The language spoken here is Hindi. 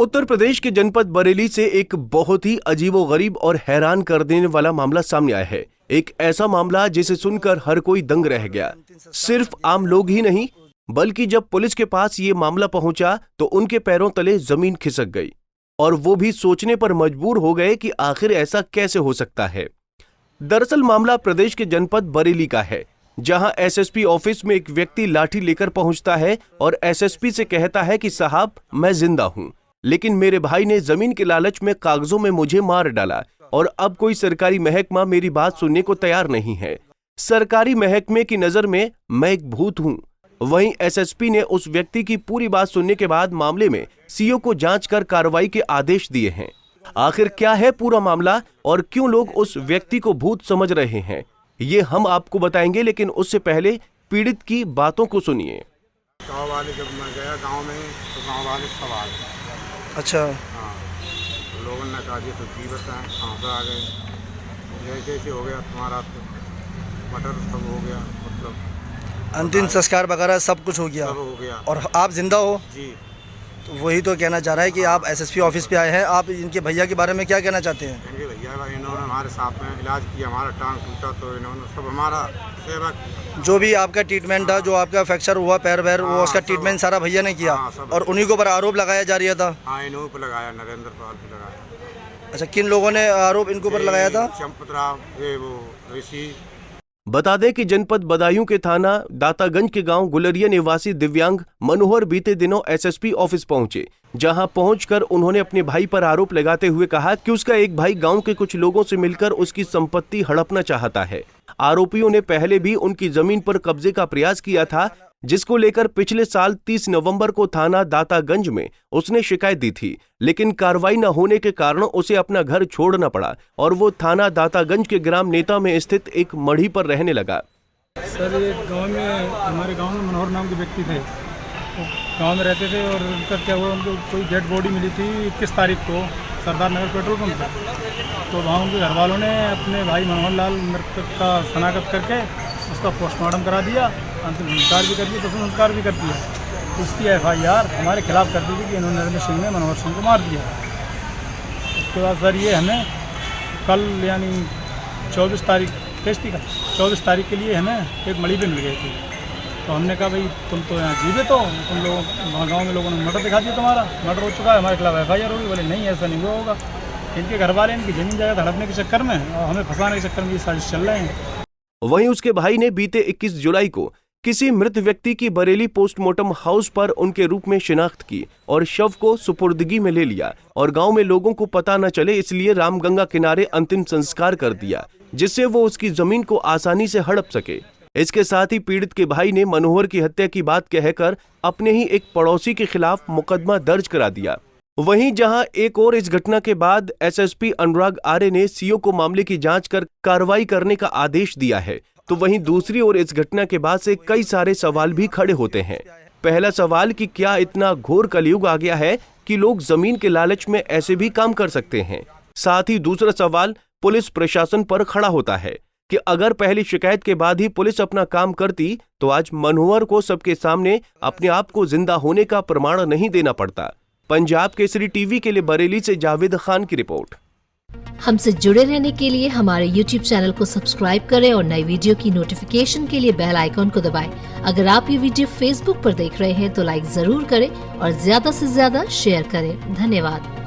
उत्तर प्रदेश के जनपद बरेली से एक बहुत ही अजीबोगरीब और हैरान कर देने वाला मामला सामने आया है। एक ऐसा मामला जिसे सुनकर हर कोई दंग रह गया। सिर्फ आम लोग ही नहीं, बल्कि जब पुलिस के पास ये मामला पहुंचा तो उनके पैरों तले जमीन खिसक गई और वो भी सोचने पर मजबूर हो गए कि आखिर ऐसा कैसे हो सकता है। दरअसल मामला प्रदेश के जनपद बरेली का है, जहां एसएसपी ऑफिस में एक व्यक्ति लाठी लेकर पहुंचता है और एसएसपी से कहता है कि साहब मैं जिंदा हूं, लेकिन मेरे भाई ने जमीन के लालच में कागजों में मुझे मार डाला और अब कोई सरकारी महकमा मेरी बात सुनने को तैयार नहीं है। सरकारी महकमे की नजर में मैं एक भूत हूं। वहीं एसएसपी ने उस व्यक्ति की पूरी बात सुनने के बाद मामले में सीओ को जांच कर कार्रवाई के आदेश दिए हैं। आखिर क्या है पूरा मामला और क्यों लोग उस व्यक्ति को भूत समझ रहे हैं, ये हम आपको बताएंगे, लेकिन उससे पहले पीड़ित की बातों को सुनिए। गाँव वाले जब मैं गया गांव में तो गांव वाले सब आ गए। अच्छा। हाँ, तो लोगों ने कहा तो जी बताएं कहाँ पर आ गए, जैसे हो गया तुम्हारा तो मटर सब हो गया, मतलब अंतिम संस्कार वगैरह सब कुछ हो गया। सब हो गया और आप जिंदा हो जी। तो वही तो कहना चाह रहा है कि आप एसएसपी ऑफिस पे आए हैं। आप इनके भैया के बारे में क्या कहना चाहते हैं? इनके भैया भाई इन्होंने हमारे साथ में इलाज किया, हमारा टांग टूटा तो इन्होंने सब हमारा सेवा किया। जो भी आपका ट्रीटमेंट था, जो आपका फ्रैक्चर हुआ पैर वैर, वो उसका ट्रीटमेंट सारा भैया ने किया। और उन्हीं के ऊपर आरोप लगाया जा रहा था। हाँ, इन्हों पर लगाया, नरेंद्र पाल पे लगाया। अच्छा, किन लोगों ने आरोप इनके ऊपर लगाया था? चंपतराव, ये वो ऋषि। बता दें कि जनपद बदायूं के थाना दातागंज के गांव गुलरिया निवासी दिव्यांग मनोहर बीते दिनों एसएसपी ऑफिस पहुंचे, जहां पहुंचकर उन्होंने अपने भाई पर आरोप लगाते हुए कहा कि उसका एक भाई गांव के कुछ लोगों से मिलकर उसकी संपत्ति हड़पना चाहता है। आरोपियों ने पहले भी उनकी जमीन पर कब्जे का प्रयास किया था, जिसको लेकर पिछले साल 30 नवंबर को थाना दातागंज में उसने शिकायत दी थी, लेकिन कार्रवाई न होने के कारण उसे अपना घर छोड़ना पड़ा और वो थाना दातागंज के ग्राम नेता में स्थित एक मढ़ी पर रहने लगा। सर, ये गांव में हमारे गांव में मनोहर नाम के व्यक्ति थे, वो गांव में रहते थे और उनका क्या हुआ, उनको कोई डेड बॉडी मिली थी 21 तारीख को सरदार नगर पेट्रोल पंप पर। तो वहाँ उनके घर वालों ने अपने भाई मनोहर लाल मृतक का शनाख्त करके उसका पोस्टमार्टम करा दिया, अंतिम संस्कार भी कर दिया, प्रथम संस्कार भी कर दिया। उसकी FIR हमारे खिलाफ कर दी थी कि इन्होंने नरेंद्र सिंह ने मनोहर सिंह को मार दिया। उसके बाद सर ये हमें कल यानी 24 तारीख 24 तारीख के लिए हमें एक मड़ी पे मिल गई थी। तो हमने कहा भाई तुम तो यहाँ जीवित हो, तुम लोग गाँव में लोगों ने मर्डर दिखा दिया, तुम्हारा मर्डर हो चुका है, हमारे खिलाफ FIR होगी। बोले नहीं, ऐसा नहीं हुआ होगा। इनके घर वाले इनकी जमीन जायदाद हड़पने के चक्कर में और हमें फंसाने के चक्कर में ये साजिश चल रहे हैं। वहीं उसके भाई ने बीते 21 जुलाई को किसी मृत व्यक्ति की बरेली पोस्टमार्टम हाउस पर उनके रूप में शिनाख्त की और शव को सुपुर्दगी में ले लिया और गांव में लोगों को पता न चले इसलिए रामगंगा किनारे अंतिम संस्कार कर दिया, जिससे वो उसकी जमीन को आसानी से हड़प सके। इसके साथ ही पीड़ित के भाई ने मनोहर की हत्या की बात कहकर अपने ही एक पड़ोसी के खिलाफ मुकदमा दर्ज करा दिया। वहीं जहां एक और इस घटना के बाद एसएसपी अनुराग आर्य ने सीओ को मामले की जांच कर कार्रवाई करने का आदेश दिया है, तो वहीं दूसरी ओर इस घटना के बाद से कई सारे सवाल भी खड़े होते हैं। पहला सवाल कि क्या इतना घोर कलयुग आ गया है कि लोग जमीन के लालच में ऐसे भी काम कर सकते हैं। साथ ही दूसरा सवाल पुलिस प्रशासन पर खड़ा होता है कि अगर पहली शिकायत के बाद ही पुलिस अपना काम करती तो आज मनोहर को सबके सामने अपने आप को जिंदा होने का प्रमाण नहीं देना पड़ता। पंजाब केसरी टीवी के लिए बरेली से जावेद खान की रिपोर्ट। हमसे जुड़े रहने के लिए हमारे YouTube चैनल को सब्सक्राइब करें और नई वीडियो की नोटिफिकेशन के लिए बेल आइकॉन को दबाएं। अगर आप ये वीडियो Facebook पर देख रहे हैं तो लाइक जरूर करें और ज्यादा से ज्यादा शेयर करें। धन्यवाद।